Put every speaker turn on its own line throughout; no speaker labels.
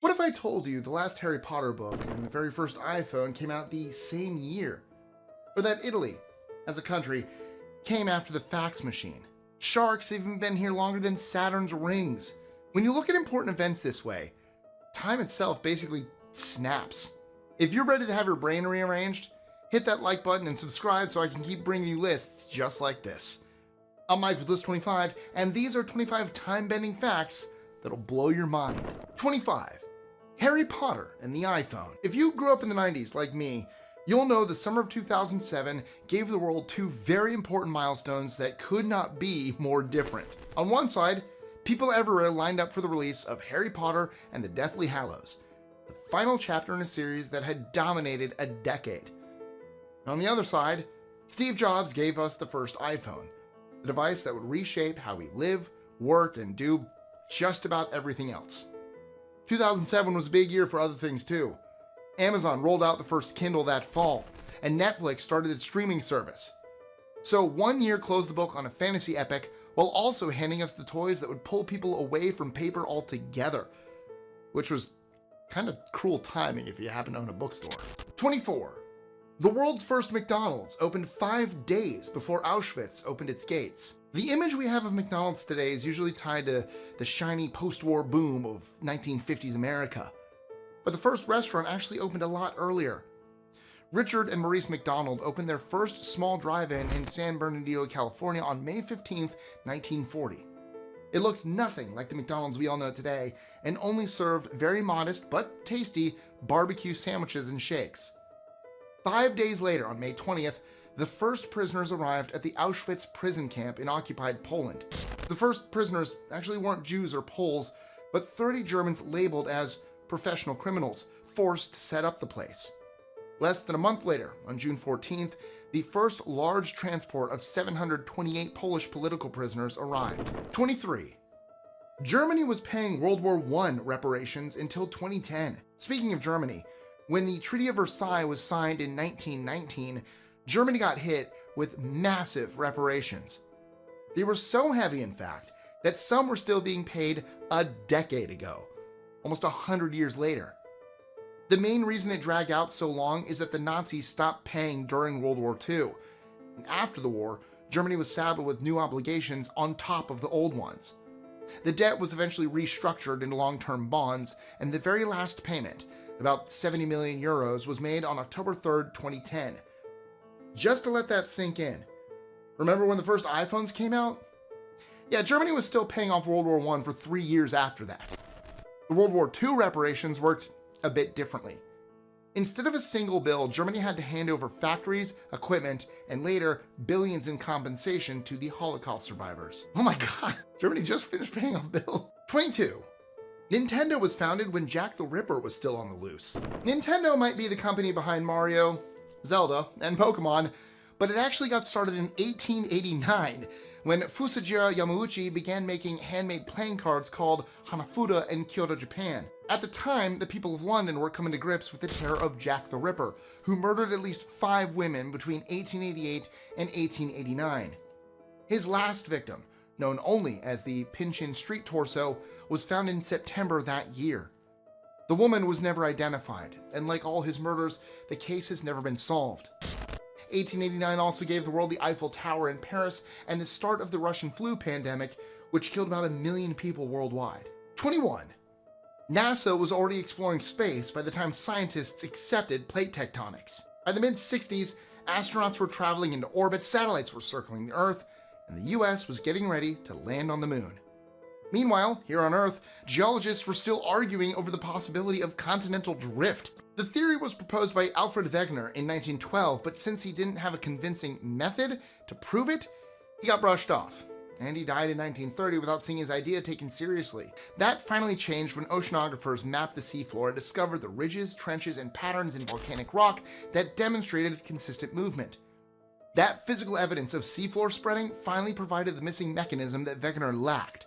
What if I told you the last Harry Potter book and the very first iPhone came out the same year? Or that Italy, as a country, came after the fax machine? Sharks have even been here longer than Saturn's rings. When you look at important events this way, time itself basically snaps. If you're ready to have your brain rearranged, hit that like button and subscribe so I can keep bringing you lists just like this. I'm Mike with List 25, and these are 25 time-bending facts that'll blow your mind. 25. Harry Potter and the iPhone. If you grew up in the 90s like me, you'll know the summer of 2007 gave the world two very important milestones that could not be more different. On one side, people everywhere lined up for the release of Harry Potter and the Deathly Hallows, the final chapter in a series that had dominated a decade. On the other side, Steve Jobs gave us the first iPhone, the device that would reshape how we live, work, and do just about everything else. 2007 was a big year for other things too. Amazon rolled out the first Kindle that fall, and Netflix started its streaming service. So 1 year closed the book on a fantasy epic while also handing us the toys that would pull people away from paper altogether, which was kind of cruel timing if you happen to own a bookstore. 24. The world's first McDonald's opened 5 days before Auschwitz opened its gates. The image we have of McDonald's today is usually tied to the shiny post-war boom of 1950s America. But the first restaurant actually opened a lot earlier. Richard and Maurice McDonald opened their first small drive-in in San Bernardino, California on May 15, 1940. It looked nothing like the McDonald's we all know today and only served very modest but tasty barbecue sandwiches and shakes. 5 days later, on May 20th, the first prisoners arrived at the Auschwitz prison camp in occupied Poland. The first prisoners actually weren't Jews or Poles, but 30 Germans labeled as professional criminals, forced to set up the place. Less than a month later, on June 14th, the first large transport of 728 Polish political prisoners arrived. 23. Germany was paying World War I reparations until 2010. Speaking of Germany, when the Treaty of Versailles was signed in 1919, Germany got hit with massive reparations. They were so heavy, in fact, that some were still being paid a decade ago, almost 100 years later. The main reason it dragged out so long is that the Nazis stopped paying during World War II. And after the war, Germany was saddled with new obligations on top of the old ones. The debt was eventually restructured into long-term bonds, and the very last payment, about 70 million euros, was made on October 3rd, 2010. Just to let that sink in. Remember when the first iPhones came out? Yeah, Germany was still paying off World War I for 3 years after that. The World War II reparations worked a bit differently. Instead of a single bill, Germany had to hand over factories, equipment, and later billions in compensation to the Holocaust survivors. Oh my god, Germany just finished paying off bills. 22. Nintendo was founded when Jack the Ripper was still on the loose. Nintendo might be the company behind Mario, Zelda, and Pokemon, but it actually got started in 1889 when Fusajiro Yamauchi began making handmade playing cards called Hanafuda in Kyoto, Japan. At the time, the people of London were coming to grips with the terror of Jack the Ripper, who murdered at least 5 women between 1888 and 1889. His last victim, known only as the Pinchin Street Torso, was found in September that year. The woman was never identified, and like all his murders, the case has never been solved. 1889 also gave the world the Eiffel Tower in Paris and the start of the Russian flu pandemic, which killed about 1 million people worldwide. 21. NASA was already exploring space by the time scientists accepted plate tectonics. By the mid-60s, astronauts were traveling into orbit, satellites were circling the Earth, and the US was getting ready to land on the moon. Meanwhile, here on Earth, geologists were still arguing over the possibility of continental drift. The theory was proposed by Alfred Wegener in 1912, but since he didn't have a convincing method to prove it, he got brushed off. And he died in 1930 without seeing his idea taken seriously. That finally changed when oceanographers mapped the seafloor and discovered the ridges, trenches, and patterns in volcanic rock that demonstrated consistent movement. That physical evidence of seafloor spreading finally provided the missing mechanism that Wegener lacked.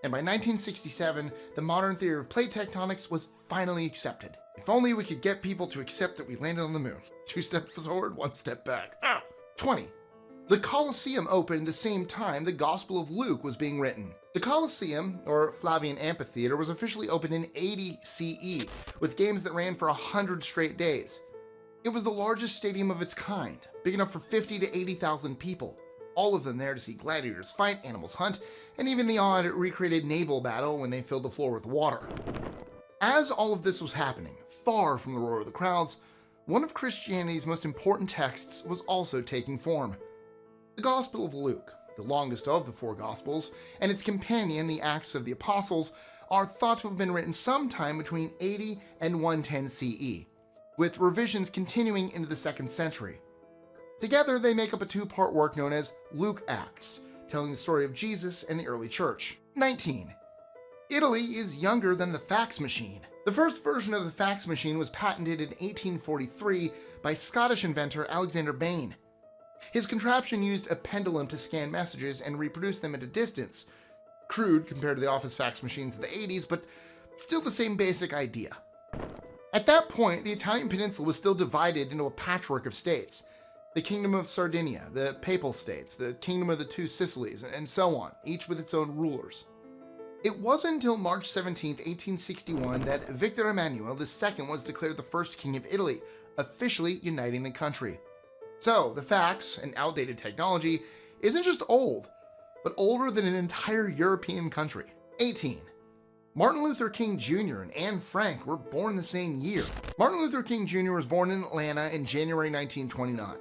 And by 1967, the modern theory of plate tectonics was finally accepted. If only we could get people to accept that we landed on the moon. 2 steps forward, 1 step back. Ow! 20. The Colosseum opened the same time the Gospel of Luke was being written. The Colosseum, or Flavian Amphitheater, was officially opened in 80 CE, with games that ran for 100 straight days. It was the largest stadium of its kind, big enough for 50 to 80,000 people, all of them there to see gladiators fight, animals hunt, and even the odd recreated naval battle when they filled the floor with water. As all of this was happening, far from the roar of the crowds, one of Christianity's most important texts was also taking form. The Gospel of Luke, the longest of the four Gospels, and its companion, the Acts of the Apostles, are thought to have been written sometime between 80 and 110 CE, with revisions continuing into the 2nd century. Together, they make up a two-part work known as Luke Acts, telling the story of Jesus and the early church. 19. Italy is younger than the fax machine. The first version of the fax machine was patented in 1843 by Scottish inventor Alexander Bain. His contraption used a pendulum to scan messages and reproduce them at a distance. Crude compared to the office fax machines of the 80s, but still the same basic idea. At that point, the Italian peninsula was still divided into a patchwork of states. The Kingdom of Sardinia, the Papal States, the Kingdom of the Two Sicilies, and so on, each with its own rulers. It wasn't until March 17, 1861 that Victor Emmanuel II was declared the first king of Italy, officially uniting the country. So, the fax, an outdated technology, isn't just old, but older than an entire European country. 18. Martin Luther King Jr. and Anne Frank were born the same year. Martin Luther King Jr. was born in Atlanta in January 1929.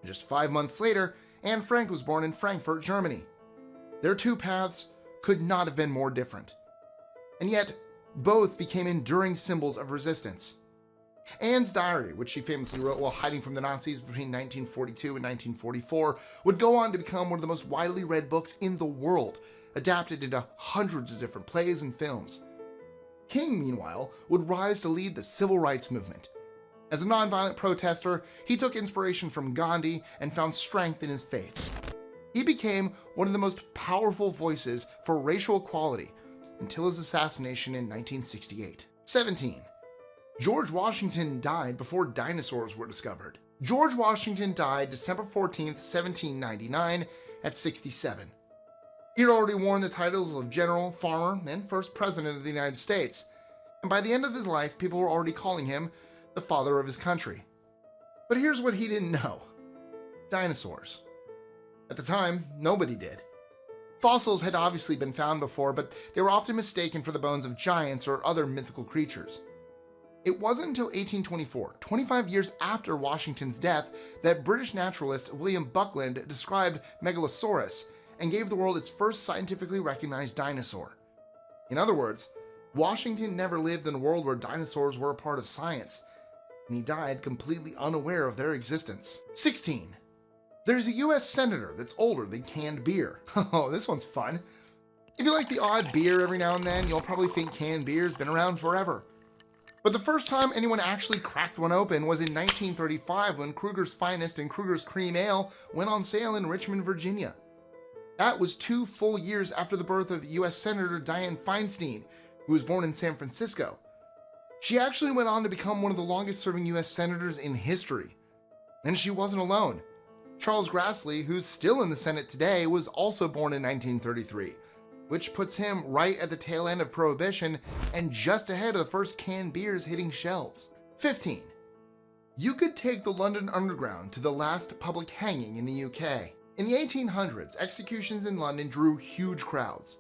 Just 5 months later, Anne Frank was born in Frankfurt, Germany. Their two paths could not have been more different. And yet, both became enduring symbols of resistance. Anne's diary, which she famously wrote while hiding from the Nazis between 1942 and 1944, would go on to become one of the most widely read books in the world, adapted into hundreds of different plays and films. King, meanwhile, would rise to lead the civil rights movement. As a nonviolent protester, he took inspiration from Gandhi and found strength in his faith. He became one of the most powerful voices for racial equality until his assassination in 1968. 17. George Washington died before dinosaurs were discovered. George Washington died December 14, 1799, at 67. He had already worn the titles of general, farmer, and first president of the United States, and by the end of his life, people were already calling him the father of his country. But here's what he didn't know. Dinosaurs. At the time, nobody did. Fossils had obviously been found before, but they were often mistaken for the bones of giants or other mythical creatures. It wasn't until 1824, 25 years after Washington's death, that British naturalist William Buckland described Megalosaurus and gave the world its first scientifically recognized dinosaur. In other words, Washington never lived in a world where dinosaurs were a part of science, and he died completely unaware of their existence. 16. There's a US senator that's older than canned beer. Oh, this one's fun. If you like the odd beer every now and then, you'll probably think canned beer's been around forever. But the first time anyone actually cracked one open was in 1935 when Kruger's Finest and Kruger's Cream Ale went on sale in Richmond, Virginia. That was 2 full years after the birth of US Senator Dianne Feinstein, who was born in San Francisco. She actually went on to become one of the longest-serving US senators in history. And she wasn't alone. Charles Grassley, who's still in the Senate today, was also born in 1933, which puts him right at the tail end of Prohibition and just ahead of the first canned beers hitting shelves. 15. You could take the London Underground to the last public hanging in the UK. In the 1800s, executions in London drew huge crowds.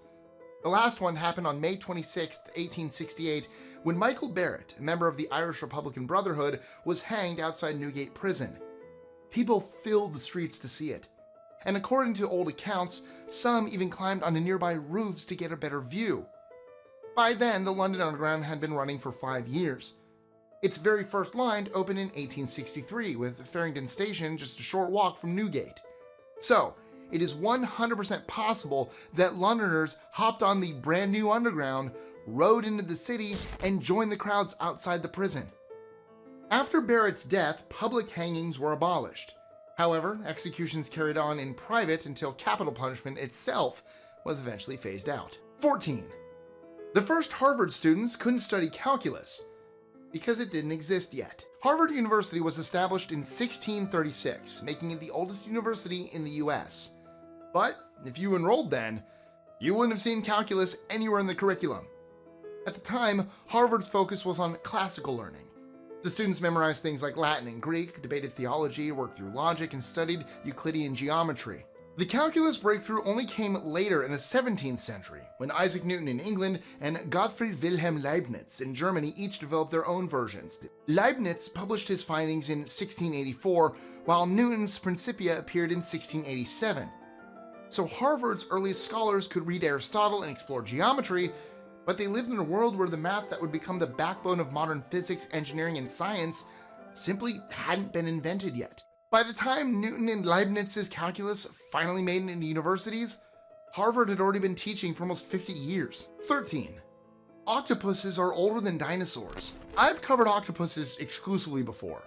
The last one happened on May 26, 1868, when Michael Barrett, a member of the Irish Republican Brotherhood, was hanged outside Newgate Prison. People filled the streets to see it, and according to old accounts, some even climbed onto nearby roofs to get a better view. By then, the London Underground had been running for 5 years. Its very first line opened in 1863, with Farringdon Station just a short walk from Newgate. So, it is 100% possible that Londoners hopped on the brand new Underground, rode into the city, and joined the crowds outside the prison. After Barrett's death, public hangings were abolished. However, executions carried on in private until capital punishment itself was eventually phased out. 14. The first Harvard students couldn't study calculus because it didn't exist yet. Harvard University was established in 1636, making it the oldest university in the US. But if you enrolled then, You wouldn't have seen calculus anywhere in the curriculum. At the time, Harvard's focus was on classical learning. The students memorized things like Latin and Greek, debated theology, worked through logic, and studied Euclidean geometry. The calculus breakthrough only came later in the 17th century, when Isaac Newton in England and Gottfried Wilhelm Leibniz in Germany each developed their own versions. Leibniz published his findings in 1684, while Newton's Principia appeared in 1687. So Harvard's earliest scholars could read Aristotle and explore geometry, but they lived in a world where the math that would become the backbone of modern physics, engineering, and science simply hadn't been invented yet. By the time Newton and Leibniz's calculus finally made it into universities, Harvard had already been teaching for almost 50 years. 13. Octopuses are older than dinosaurs. I've covered octopuses exclusively before,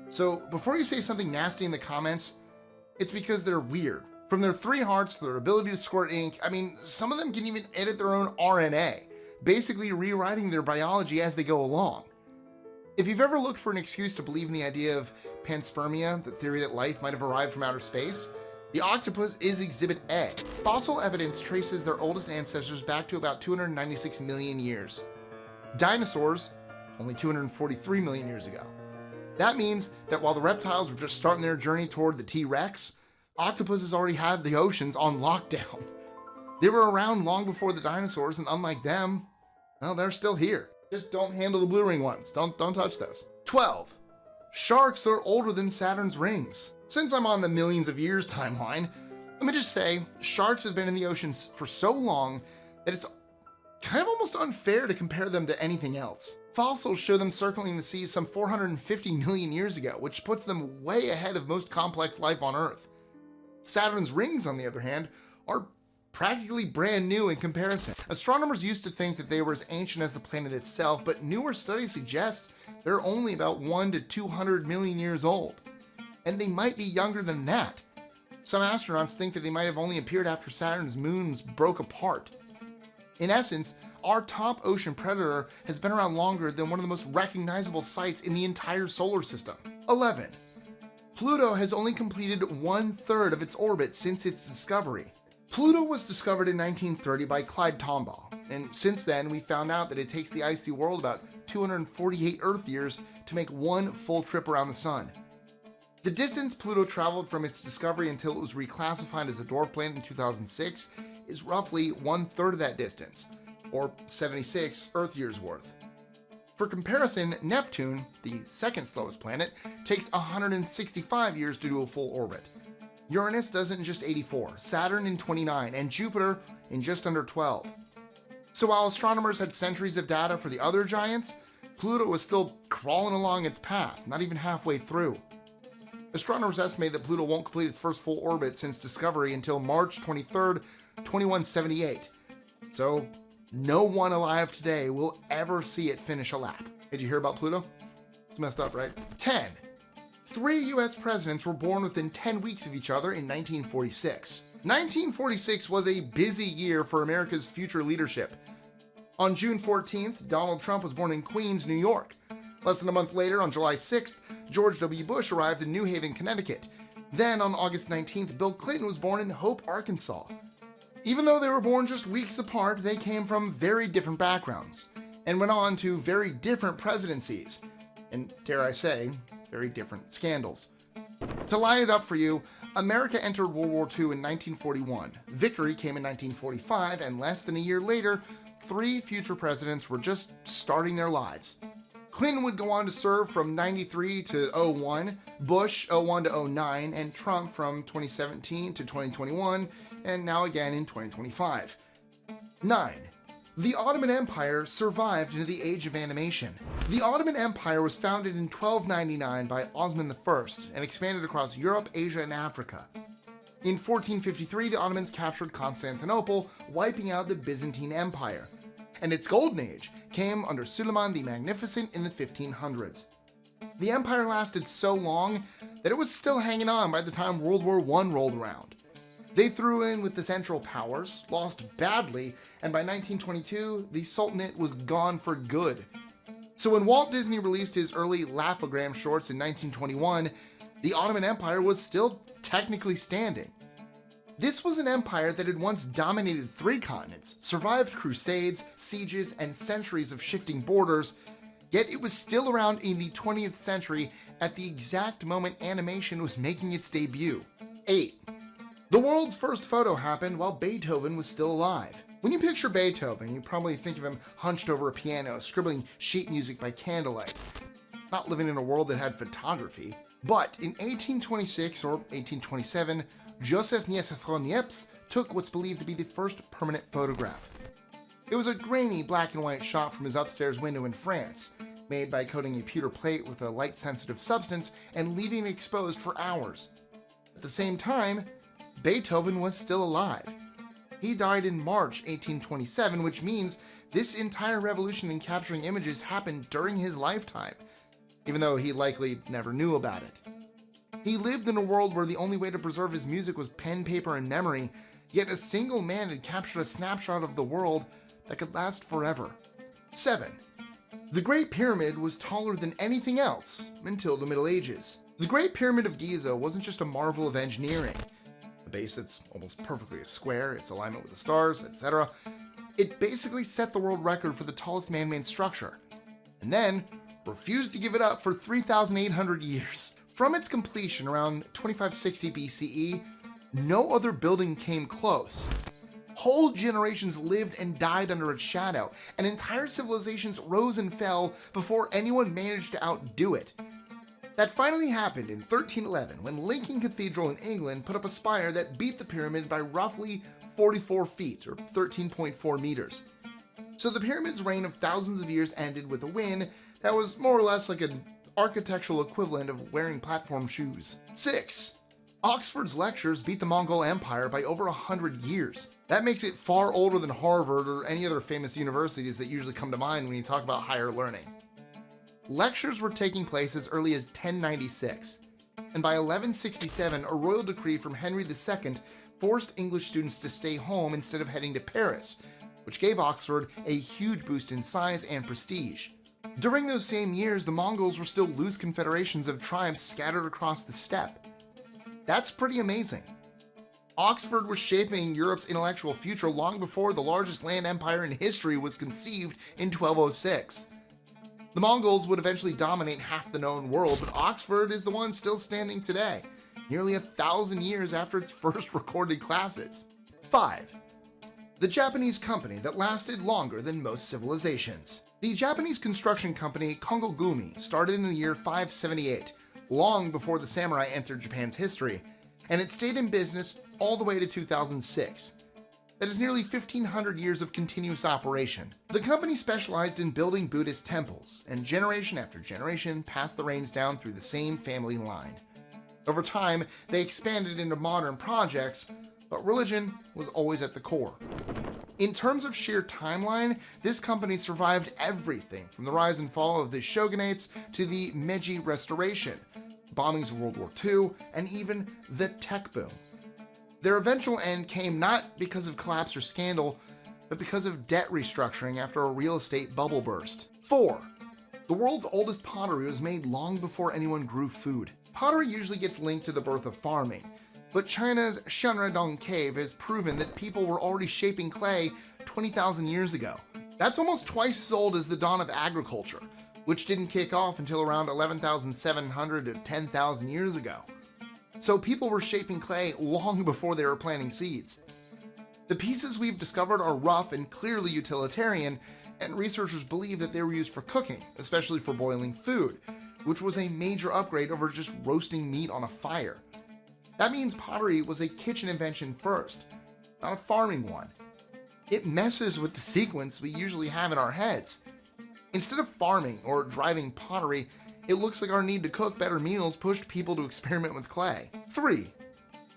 so before you say something nasty in the comments, it's because they're weird. From their 3 hearts to their ability to squirt ink, some of them can even edit their own RNA, basically rewriting their biology as they go along. If you've ever looked for an excuse to believe in the idea of panspermia, the theory that life might have arrived from outer space, the octopus is Exhibit A. Fossil evidence traces their oldest ancestors back to about 296 million years. Dinosaurs, only 243 million years ago. That means that while the reptiles were just starting their journey toward the T-Rex, octopuses already had the oceans on lockdown. They were around long before the dinosaurs, and unlike them, well, they're still here. Just don't handle the blue ring ones. Don't touch those. 12. Sharks are older than Saturn's rings. Since I'm on the millions of years timeline, let me just say, sharks have been in the oceans for so long that it's kind of almost unfair to compare them to anything else. Fossils show them circling the seas some 450 million years ago, which puts them way ahead of most complex life on Earth. Saturn's rings, on the other hand, are practically brand new in comparison. Astronomers used to think that they were as ancient as the planet itself, but newer studies suggest they're only about 1 to 200 million years old. And they might be younger than that. Some astronauts think that they might have only appeared after Saturn's moons broke apart. In essence, our top ocean predator has been around longer than one of the most recognizable sites in the entire solar system. 11. Pluto has only completed 1/3 of its orbit since its discovery. Pluto was discovered in 1930 by Clyde Tombaugh, and since then we found out that it takes the icy world about 248 Earth years to make one full trip around the sun. The distance Pluto traveled from its discovery until it was reclassified as a dwarf planet in 2006 is roughly 1/3 of that distance, or 76 Earth years worth. For comparison, Neptune, the second slowest planet, takes 165 years to do a full orbit. Uranus does it in just 84, Saturn in 29, and Jupiter in just under 12. So while astronomers had centuries of data for the other giants, Pluto was still crawling along its path, not even halfway through. Astronomers estimate that Pluto won't complete its first full orbit since discovery until March 23rd, 2178. So no one alive today will ever see it finish a lap. Did you hear about Pluto? It's messed up, right? 10. 3 US presidents were born within 10 weeks of each other in 1946. 1946 was a busy year for America's future leadership. On June 14th, Donald Trump was born in Queens, New York. Less than a month later, on July 6th, George W. Bush arrived in New Haven, Connecticut. Then, on August 19th, Bill Clinton was born in Hope, Arkansas. Even though they were born just weeks apart, they came from very different backgrounds, and went on to very different presidencies. And dare I say, very different scandals. To line it up for you, America entered World War II in 1941. Victory came in 1945, and less than a year later, 3 future presidents were just starting their lives. Clinton would go on to serve from 93 to 01, Bush 01 to 09, and Trump from 2017 to 2021, and now again in 2025. 9. The Ottoman Empire survived into the age of animation. The Ottoman Empire was founded in 1299 by Osman I and expanded across Europe, Asia, and Africa. In 1453, the Ottomans captured Constantinople, wiping out the Byzantine Empire. And its golden age came under Suleiman the Magnificent in the 1500s. The empire lasted so long that it was still hanging on by the time World War I rolled around. They threw in with the Central Powers, lost badly, and by 1922, the Sultanate was gone for good. So when Walt Disney released his early Laugh-O-Gram shorts in 1921, the Ottoman Empire was still technically standing. This was an empire that had once dominated 3 continents, survived crusades, sieges, and centuries of shifting borders, yet it was still around in the 20th century at the exact moment animation was making its debut. 8. The world's first photo happened while Beethoven was still alive. When you picture Beethoven, you probably think of him hunched over a piano, scribbling sheet music by candlelight. Not living in a world that had photography. But in 1826 or 1827, Joseph Nicephore Niepce took what's believed to be the first permanent photograph. It was a grainy black and white shot from his upstairs window in France, made by coating a pewter plate with a light-sensitive substance and leaving it exposed for hours. At the same time, Beethoven was still alive. He died in March 1827, which means this entire revolution in capturing images happened during his lifetime, even though he likely never knew about it. He lived in a world where the only way to preserve his music was pen, paper, and memory, yet a single man had captured a snapshot of the world that could last forever. 7. The Great Pyramid was taller than anything else until the Middle Ages. The Great Pyramid of Giza wasn't just a marvel of engineering, a base that's almost perfectly a square, its alignment with the stars, etc. It basically set the world record for the tallest man-made structure, and then refused to give it up for 3,800 years. From its completion around 2560 BCE, no other building came close. Whole generations lived and died under its shadow, and entire civilizations rose and fell before anyone managed to outdo it. That finally happened in 1311 when Lincoln Cathedral in England put up a spire that beat the pyramid by roughly 44 feet, or 13.4 meters. So the pyramid's reign of thousands of years ended with a win that was more or less like an architectural equivalent of wearing platform shoes. 6. Oxford's lectures beat the Mongol Empire by over 100 years. That makes it far older than Harvard or any other famous universities that usually come to mind when you talk about higher learning. Lectures were taking place as early as 1096, and by 1167 a royal decree from Henry II forced English students to stay home instead of heading to Paris, which gave Oxford a huge boost in size and prestige. During those same years, the Mongols were still loose confederations of tribes scattered across the steppe. That's pretty amazing. Oxford was shaping Europe's intellectual future long before the largest land empire in history was conceived in 1206. The Mongols would eventually dominate half the known world, but Oxford is the one still standing today, nearly 1,000 years after its first recorded classes. 5. The Japanese company that lasted longer than most civilizations. The Japanese construction company Kongogumi started in the year 578, long before the samurai entered Japan's history, and it stayed in business all the way to 2006. That is nearly 1,500 years of continuous operation. The company specialized in building Buddhist temples, and generation after generation passed the reins down through the same family line. Over time, they expanded into modern projects, but religion was always at the core. In terms of sheer timeline, this company survived everything from the rise and fall of the shogunates to the Meiji Restoration, bombings of World War II, and even the tech boom. Their eventual end came not because of collapse or scandal, but because of debt restructuring after a real estate bubble burst. 4. The world's oldest pottery was made long before anyone grew food. Pottery usually gets linked to the birth of farming, but China's Shanredong Cave has proven that people were already shaping clay 20,000 years ago. That's almost twice as old as the dawn of agriculture, which didn't kick off until around 11,700 to 10,000 years ago. So people were shaping clay long before they were planting seeds. The pieces we've discovered are rough and clearly utilitarian, and researchers believe that they were used for cooking, especially for boiling food, which was a major upgrade over just roasting meat on a fire. That means pottery was a kitchen invention first, not a farming one. It messes with the sequence we usually have in our heads. Instead of farming or driving pottery, it looks like our need to cook better meals pushed people to experiment with clay. 3.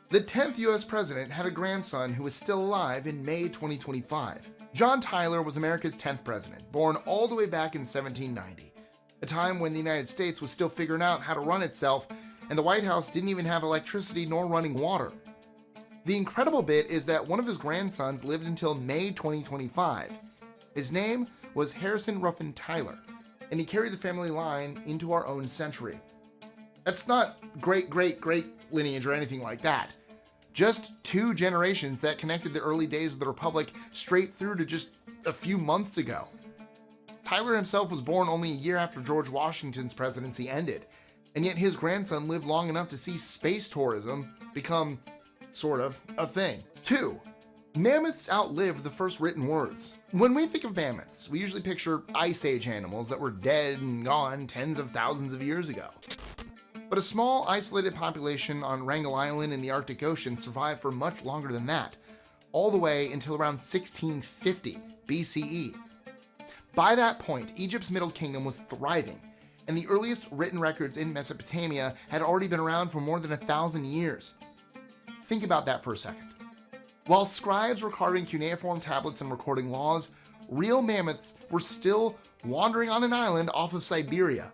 The 10th US president had a grandson who is still alive in May 2025. John Tyler was America's 10th president, born all the way back in 1790, a time when the United States was still figuring out how to run itself, and the White House didn't even have electricity nor running water. The incredible bit is that one of his grandsons lived until May 2025. His name was Harrison Ruffin Tyler, and he carried the family line into our own century. That's not great lineage or anything like that. Just 2 generations that connected the early days of the Republic straight through to just a few months ago. Tyler himself was born only a year after George Washington's presidency ended, and yet his grandson lived long enough to see space tourism become, sort of, a thing. 2. Mammoths outlived the first written words. When we think of mammoths, we usually picture Ice Age animals that were dead and gone tens of thousands of years ago. But a small, isolated population on Wrangel Island in the Arctic Ocean survived for much longer than that, all the way until around 1650 BCE. By that point, Egypt's Middle Kingdom was thriving, and the earliest written records in Mesopotamia had already been around for more than 1,000 years. Think about that for a second. While scribes were carving cuneiform tablets and recording laws, real mammoths were still wandering on an island off of Siberia.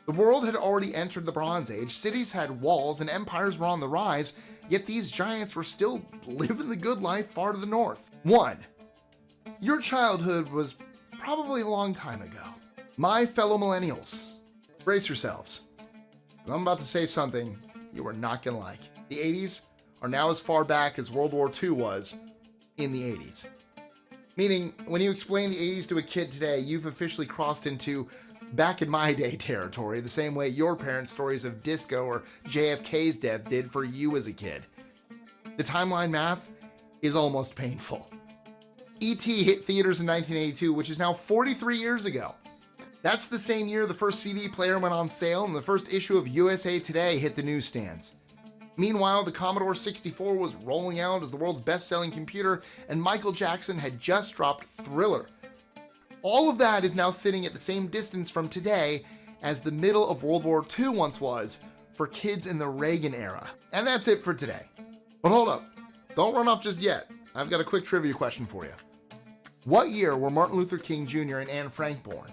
The world had already entered the Bronze Age, cities had walls, and empires were on the rise, yet these giants were still living the good life far to the north. 1. Your childhood was probably a long time ago. My fellow millennials, brace yourselves. I'm about to say something you are not gonna like. The 80s are now as far back as World War II was in the 80s. Meaning, when you explain the 80s to a kid today, you've officially crossed into back in my day territory, the same way your parents' stories of disco or JFK's death did for you as a kid. The timeline math is almost painful. E.T. hit theaters in 1982, which is now 43 years ago. That's the same year the first CD player went on sale and the first issue of USA Today hit the newsstands. Meanwhile, the Commodore 64 was rolling out as the world's best-selling computer, and Michael Jackson had just dropped Thriller. All of that is now sitting at the same distance from today as the middle of World War II once was for kids in the Reagan era. And that's it for today. But hold up, don't run off just yet. I've got a quick trivia question for you. What year were Martin Luther King Jr. and Anne Frank born?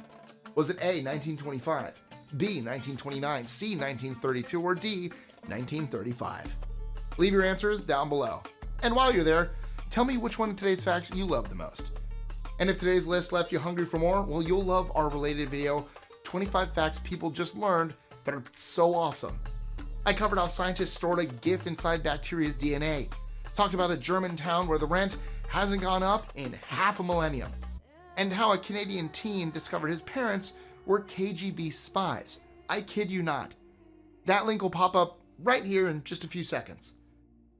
Was it A, 1925, B, 1929, C, 1932, or D, 1935? Leave your answers down below. And while you're there, tell me which one of today's facts you love the most. And if today's list left you hungry for more, well, you'll love our related video, 25 facts people just learned that are so awesome. I covered how scientists stored a GIF inside bacteria's DNA, talked about a German town where the rent hasn't gone up in half a millennium, and how a Canadian teen discovered his parents were KGB spies. I kid you not. That link will pop up right here in just a few seconds.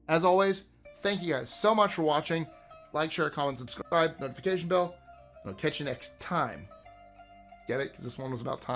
As always, thank you guys so much for watching. Like, share, comment, subscribe, notification bell, and I'll catch you next time. Get it? Because this one was about time.